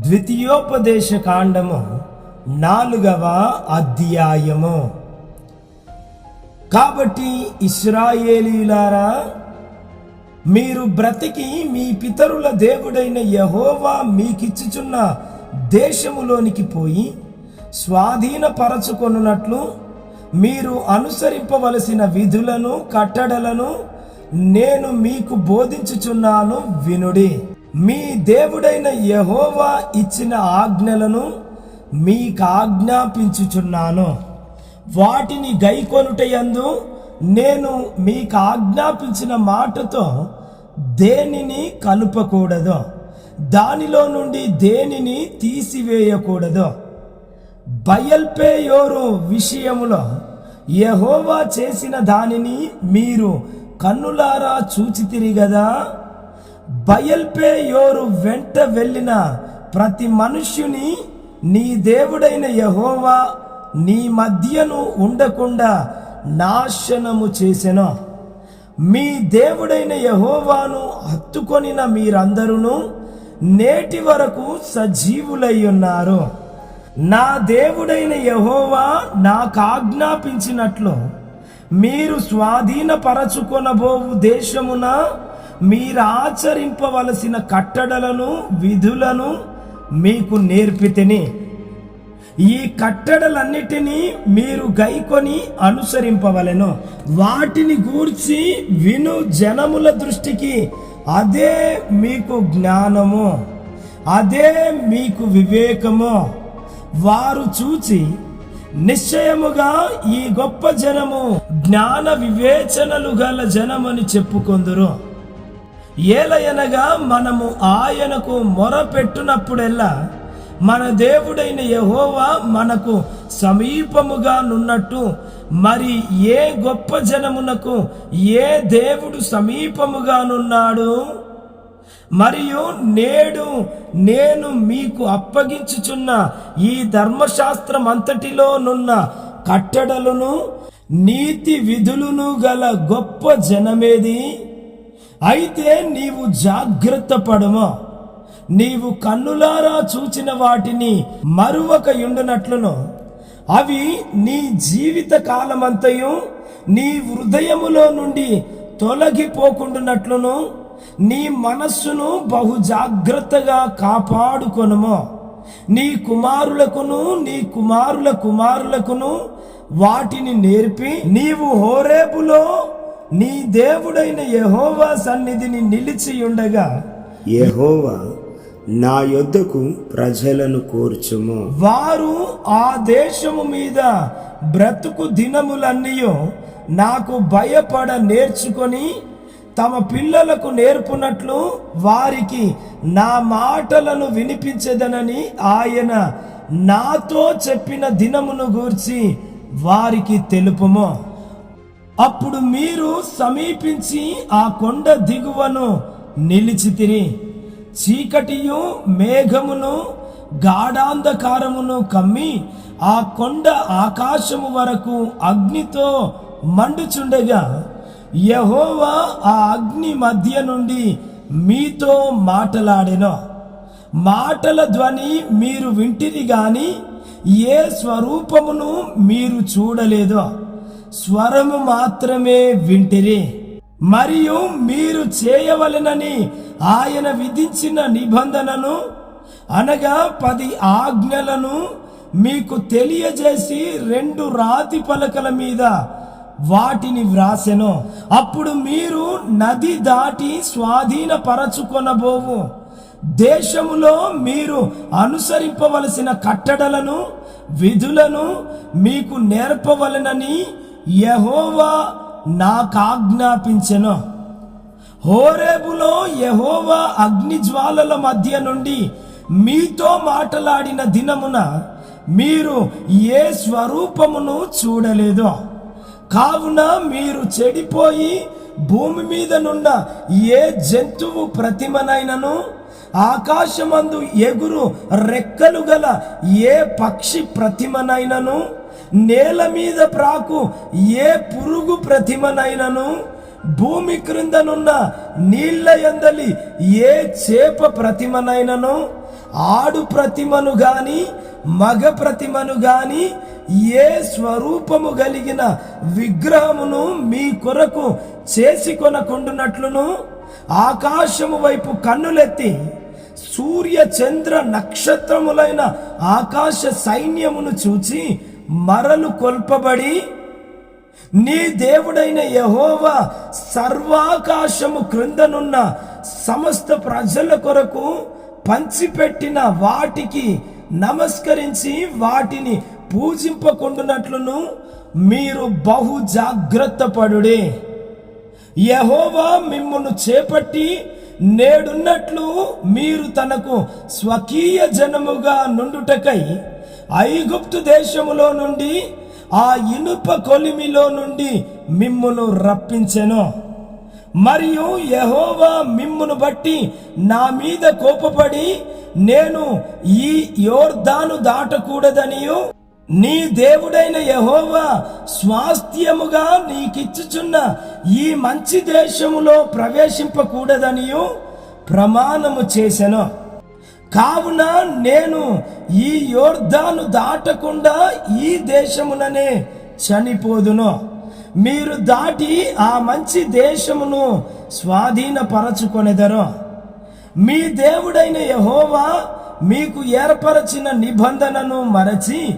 ద్వితీయోపదేశ కాండము 4వ అధ్యాయము. కాబట్టి ఇశ్రాయేలీయులారా, మీరు బ్రతికి మీ పితరుల దేవుడైన యెహోవా మీకిచ్చుచున్న దేశములోనికి పోయి స్వాధీనపరచుకొనున్నట్లు మీరు అనుసరింపవలసిన విధులను కట్టడలను నేను మీకు బోధించుచున్నాను, వినుడి. మీ దేవుడైన యెహోవా ఇచ్చిన ఆజ్ఞలను మీకు ఆజ్ఞాపించుచున్నాను. వాటిని గైకొనుటయందు నేను మీకు ఆజ్ఞాపించిన మాటతో దేనిని కలుపకూడదు, దానిలో నుండి దేనిని తీసివేయకూడదు. బయల్పెయోరు విషయములో యెహోవా చేసిన దానిని మీరు కన్నులారా చూచితిరి గదా. బయల్పెయోరు వెంట వెళ్ళిన ప్రతి మనుష్యుని నీ దేవుడైన యెహోవా నీ మధ్యను ఉండకుండా నాశనము చేసెను. మీ దేవుడైన యెహోవాను హత్తుకొనిన మీరందరూ నేటి వరకు సజీవులై ఉన్నారు. నా దేవుడైన యెహోవా నాకు ఆజ్ఞాపించినట్లు మీరు స్వాధీనపరచుకొనబోవు దేశమున మీరు ఆచరింపవలసిన కట్టడలను విధులను మీకు నేర్పితిని. ఈ కట్టడలన్నిటినీ మీరు గైకొని అనుసరింపవలెను. వాటిని గూర్చి విను జనముల దృష్టికి అదే మీకు జ్ఞానము, అదే మీకు వివేకము. వారు చూచి నిశ్చయముగా ఈ గొప్ప జనము జ్ఞాన వివేచనలు గల జనమని చెప్పుకొందురు. ఏలయనగా మనము ఆయనకు మొరపెట్టునప్పుడెల్లా మన దేవుడైన యెహోవా మనకు సమీపముగా నున్నట్టు మరి ఏ గొప్ప జనమునకు ఏ దేవుడు సమీపముగానున్నాడు? మరియు నేడు నేను మీకు అప్పగించుచున్న ఈ ధర్మశాస్త్రం అంతటిలోనున్న కట్టడలను నీతి విధులను గల గొప్ప జనమేది? అయితే నీవు జాగ్రత్త పడుము. నీవు కన్నులారా చూచిన వాటిని మరువక యుండునట్లును అవి నీ జీవిత కాలమంతయు నీ హృదయములో నుండి తొలగిపోకుండునట్లును నీ మనస్సును బహు జాగ్రత్తగా కాపాడుకొనుము. నీ కుమారులకును నీ కుమారుల కుమారులకును వాటిని నేర్పి నీవు హోరేబులో నీ దేవుడైన యెహోవా సన్నిధిని నిలిచి ఉండగా, యెహోవా నా యొద్దకు ప్రజలను కూర్చుము. వారు ఆ దేశము మీద బ్రతుకు దినములన్నీయు నాకు భయపడ నేర్చుకొని తమ పిల్లలకు నేర్పునట్లు వారికి నా మాటలను వినిపించదనని ఆయన నాతో చెప్పిన దినమును గూర్చి వారికి తెలుపుము. అప్పుడు మీరు సమీపించి ఆ కొండ దిగువను నిలిచితిరి. చీకటియు మేఘమును గాఢాంధకారమును కమ్మి ఆ కొండ ఆకాశము వరకు అగ్నితో మండుచుండగా యెహోవా ఆ అగ్ని మధ్య నుండి మీతో మాటలాడెను. మాటల ధ్వని మీరు వింటిరి గాని ఏ స్వరూపమును మీరు చూడలేదు, స్వరము మాత్రమే వింటిరి. మరియు మీరు చేయవలెనని ఆయన విధించిన నిబంధనను అనగా 10 ఆజ్ఞలను మీకు తెలియజేసి 2 రాతి పలకల మీద వాటిని వ్రాసెను. అప్పుడు మీరు నది దాటి స్వాధీనపరచుకొనబోవు దేశములో మీరు అనుసరింపవలసిన కట్టడలను విధులను మీకు నేర్పవలెనని యెహోవా నాకు ఆజ్ఞాపించెను. హోరేబులో యెహోవా అగ్ని జ్వాలల మధ్య నుండి మీతో మాటలాడిన దినమున మీరు ఏ స్వరూపమును చూడలేదు. కావున మీరు చెడిపోయి భూమి మీద నున్న ఏ జంతువు ప్రతిమనైనను ఆకాశమందు ఎగురు రెక్కలు గల ఏ పక్షి ప్రతిమనైనను నేల మీద ప్రాకు ఏ పురుగు ప్రతిమనైనను భూమి క్రిందనున్న నీళ్ల యందలి ఏ చేప ప్రతిమనైనను ఆడు ప్రతిమను గాని మగ ప్రతిమను గాని ఏ స్వరూపము కలిగిన విగ్రహమును మీ కొరకు చేసి కొనకుండునట్లును ఆకాశము వైపు కన్నులెత్తి సూర్య చంద్ర నక్షత్రములైన ఆకాశ సైన్యమును చూచి మరలు కొల్పబడి నీ దేవుడైన యెహోవా సర్వాకాశము క్రిందనున్న సమస్త ప్రజల కొరకు పంచిపెట్టిన వాటికి నమస్కరించి వాటిని పూజింపకుండునట్లును మీరు బహు జాగ్రత్త పడుడి. యెహోవా మిమ్మును చేపట్టి నేడున్నట్లు మీరు తనకు స్వకీయ జనముగా నుండుటకై ఐగుప్తు దేశములో నుండి ఆ ఇనుప కొలిమిలో నుండి మిమ్మును రప్పించెను. మరియు యెహోవా మిమ్మును బట్టి నా మీద కోపపడి నేను ఈ యోర్దాను దాటకూడదనియు నీ దేవుడైన యెహోవా స్వాస్థ్యముగా నీకిచ్చుచున్న ఈ మంచి దేశములో ప్రవేశింపకూడదనియు ప్రమాణము చేసెను. కావున నేను ఈ యోర్దాను దాటకుండా ఈ దేశముననే చనిపోదును. మీరు దాటి ఆ మంచి దేశమును స్వాధీనపరచుకొనెదరు. మీ దేవుడైన యెహోవా మీకు ఏర్పరచిన నిబంధనను మరచి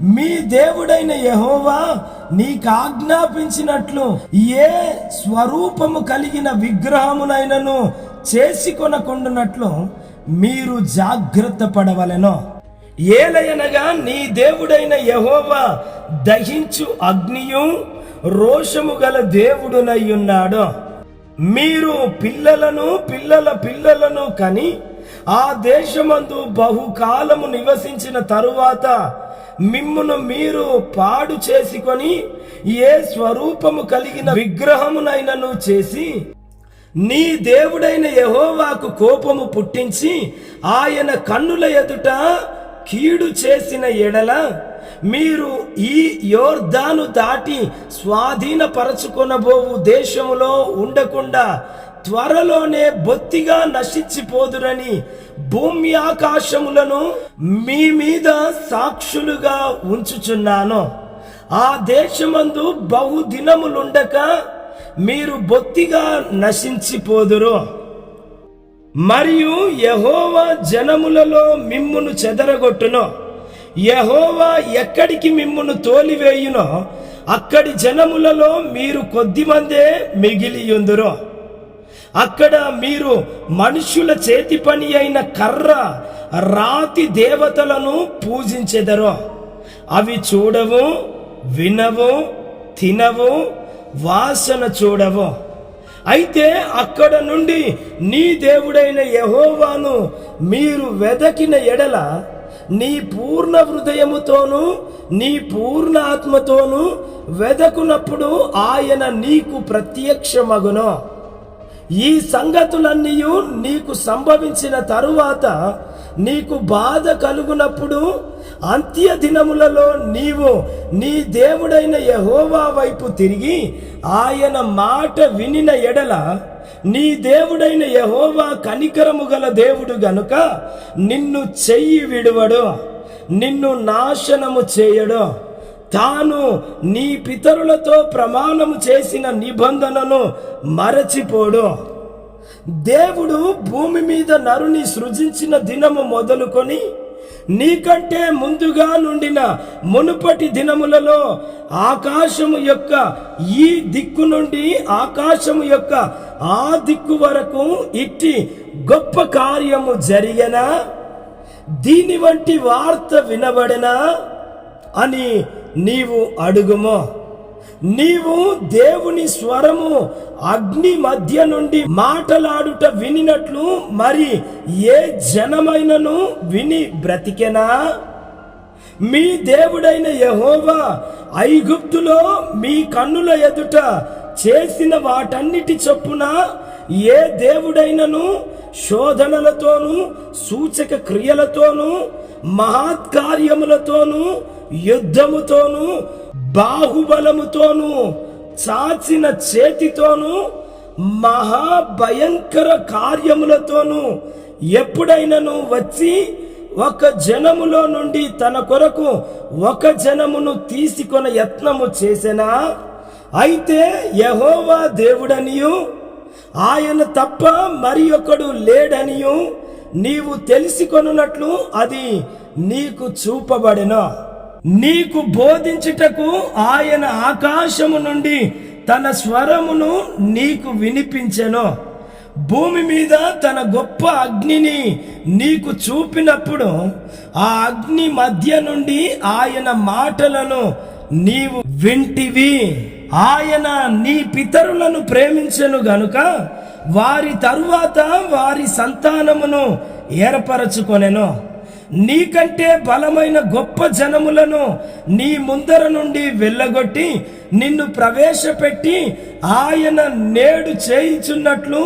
మీ దేవుడైన యెహోవా నీకు ఆజ్ఞాపించినట్లు ఏ స్వరూపము కలిగిన విగ్రహమునైనను చేసి కొనకుండునట్లు మీరు జాగ్రత్త పడవలెను. ఏలయనగా నీ దేవుడైన యెహోవా దహించు అగ్నియు రోషము గల దేవుడునయ్యున్నాడు. మీరు పిల్లలను పిల్లల పిల్లలను కని ఆ దేశమందు బహుకాలము నివసించిన తరువాత మిమ్మును మీరు పాడు చేసుకొని ఏ స్వరూపము కలిగిన విగ్రహమునైనను చేసి నీ దేవుడైన యెహోవాకు కోపము పుట్టించి ఆయన కన్నుల ఎదుట కీడు చేసిన ఎడల మీరు ఈ యోర్దాను దాటి స్వాధీనపరచుకొనబోవు దేశములో ఉండకుండా త్వరలోనే బొత్తిగా నశించిపోదురని భూమి ఆకాశములను మీ మీద సాక్షులుగా ఉంచుచున్నాను. ఆ దేశమందు బహు దినములుండక మీరు బొత్తిగా నశించిపోదురు. మరియు యెహోవా జనములలో మిమ్మును చెదరగొట్టును. యెహోవా ఎక్కడికి మిమ్మును తోలివేయునో అక్కడి జనములలో మీరు కొద్దిమందే మిగిలియుందురు. అక్కడ మీరు మనుషుల చేతి పని అయిన కర్ర రాతి దేవతలను పూజించెదరు. అవి చూడవు, వినవు, తినవు, వాసన చూడవు. అయితే అక్కడ నుండి నీ దేవుడైన యెహోవాను మీరు వెదకిన ఎడల నీ పూర్ణ హృదయముతోను నీ పూర్ణ ఆత్మతోను వెదకునప్పుడు ఆయన నీకు ప్రత్యక్షమగును. ఈ సంగతులన్నీ నీకు సంభవించిన తరువాత నీకు బాధ కలుగునప్పుడు అంత్య దినములలో నీవు నీ దేవుడైన యెహోవా వైపు తిరిగి ఆయన మాట వినిన ఎడల నీ దేవుడైన యెహోవా కనికరము గల దేవుడు గనుక నిన్ను చెయ్యి విడువడు, నిన్ను నాశనము చేయడు. తాను నీ పితరులతో ప్రమాణము చేసిన నిబంధనను మరచిపోడు. దేవుడు భూమి మీద నరుని సృజించిన దినము మొదలుకొని నీకంటే ముందుగా నుండిన మునుపటి దినములలో ఆకాశము యొక్క ఈ దిక్కు నుండి ఆకాశము యొక్క ఆ దిక్కు వరకు ఇట్టి గొప్ప కార్యము జరిగనా, దీని వంటి వార్త వినబడినా అని నీవు అడుగుమో. నీవు దేవుని స్వరము అగ్ని మధ్య నుండి మాటలాడుట వినినట్లు మరి ఏ జనమైనను విని బ్రతికెనా? మీ దేవుడైన యెహోవా ఐగుప్తులో మీ కన్నుల ఎదుట చేసిన వాటన్నిటి చొప్పున ఏ దేవుడైనను శోధనలతోనూ సూచక క్రియలతోనూ మహత్కార్యములతోనూ యుద్ధముతోనూ బాహుబలముతోనూ చాచిన చేతితోనూ మహాభయంకర కార్యములతోనూ ఎప్పుడైనను వచ్చి ఒక జనములో నుండి తన కొరకు ఒక జనమును తీసుకొన యత్నము చేసెనా? అయితే యెహోవా దేవుడనియు ఆయన తప్ప మరి ఒకడు లేడనియు నీవు తెలుసుకొనున్నట్లు అది నీకు చూపబడెను. నీకు బోధించుటకు ఆయన ఆకాశము నుండి తన స్వరమును నీకు వినిపించెను. భూమి మీద తన గొప్ప అగ్నిని నీకు చూపినప్పుడు ఆ అగ్ని మధ్య నుండి ఆయన మాటలను నీవు వింటివి. ఆయన నీ పితరులను ప్రేమించెను గనుక వారి తరువాత వారి సంతానమును ఏర్పరచుకొనెను. నీకంటే బలమైన గొప్ప జనములను నీ ముందర నుండి వెళ్ళగొట్టి నిన్ను ప్రవేశపెట్టి ఆయన నేడు చేయుచున్నట్లు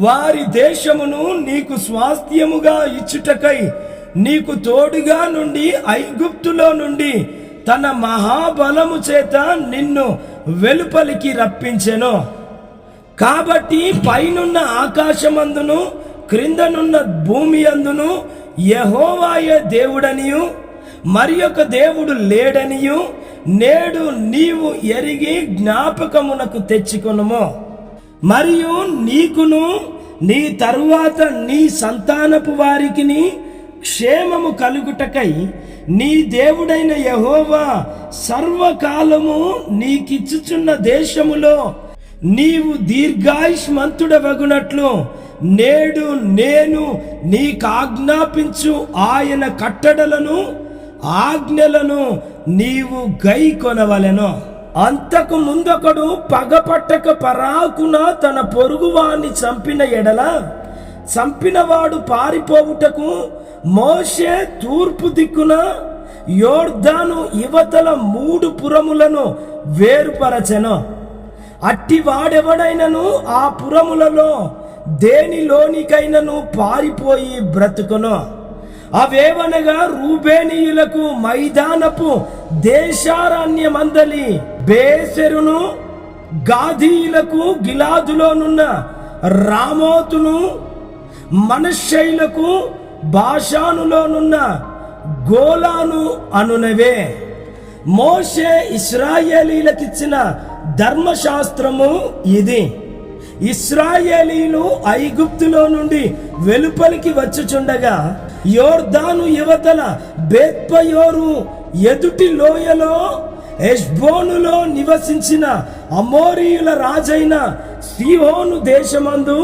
వారి దేశమును నీకు స్వాస్థ్యముగా ఇచ్చుటకై నీకు తోడుగా నుండి ఐగుప్తులో నుండి తన మహాబలము చేత నిన్ను వెలుపలికి రప్పించెను. కాబట్టి పైనున్న ఆకాశమందును క్రిందనున్న భూమి అందును యెహోవాయే దేవుడనియు మరి ఒక దేవుడు లేడనియు నేడు నీవు ఎరిగి జ్ఞాపకమునకు తెచ్చుకొనుము. మరియు నీకును నీ తరువాత నీ సంతానపు వారికిని క్షేమము కలుగుటకై నీ దేవుడైన యెహోవా సర్వకాలము నీకిచ్చుచున్న దేశములో నీవు దీర్ఘాయుష్మంతుడవగునట్లు నేడు నేను నీకాజ్ఞాపించు ఆయన కట్టడలను ఆజ్ఞలను నీవు గైకొనవలెను. అంతకు ముందొకడు పగపట్టక పరాకున తన పొరుగువాణ్ణి చంపిన ఎడల చంపినవాడు పారిపోవుటకు మోషే తూర్పు దిక్కున యోర్దాను యువతల 3 పురములను వేరుపరచెను. అట్టి వాడెవడైనను ఆ పురములలో దేనిలోనికైనను పారిపోయి బ్రతుకును. అవేవనగా రూబేనీయులకు మైదానపు దేశారణ్యమందలి బేసెరును, గాదీయులకు గిలాదులోనున్న రామోతును, మనష్షీయులకు బాషానులోనున్న గోలాను అనునవే. మోషే ఇశ్రాయేలీలకిచ్చిన ధర్మశాస్త్రము ఇది. ఇశ్రాయేలీలు ఐగుప్తులో నుండి వెలుపలికి వచ్చుచుండగా యోర్దాను యువతల బేత్పయోరు ఎదుటి లోయలో హెష్బోనులో నివసించిన అమోరీయుల రాజైన సీహోను దేశమందు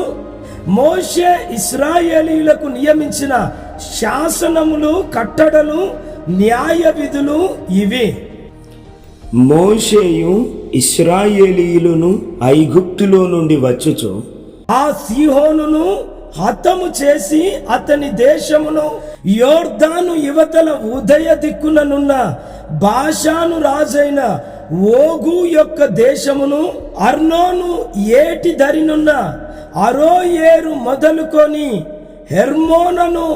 మోషే ఇశ్రాయేలీయులకు నియమించిన శాసనములు, కట్టడలు, న్యాయ విధులు ఇవి. మోషేయు ఇశ్రాయేలీయులను ఐగుప్తులో నుండి వచ్చుచు ఆ సీహోనును హతము చేసి అతని దేశమును యోర్దాను యువతల ఉదయ దిక్కుననున్న బాషాను రాజైన ఓగు యొక్క దేశమును అర్నోను ఏటి దరినున్న అరోయేరు మొదలుకొని హెర్మోనను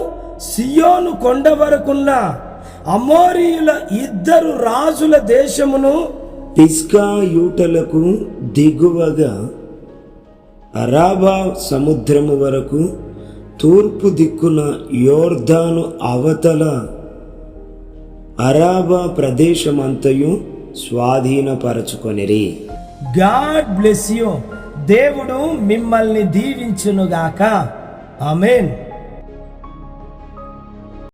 సియోను కొండ వరకున్న అమోరీయుల 2 రాజుల దేశమును పిస్గా యూటలకు దిగువగా అరాబా సముద్రము వరకు తూర్పు దిక్కున యోర్దాను అవతల అరాబా ప్రదేశమంతయు స్వాధీనపరచుకొనిరి. God bless you. దేవుడు మిమ్మల్ని దీవించునుగాక. ఆమేన్.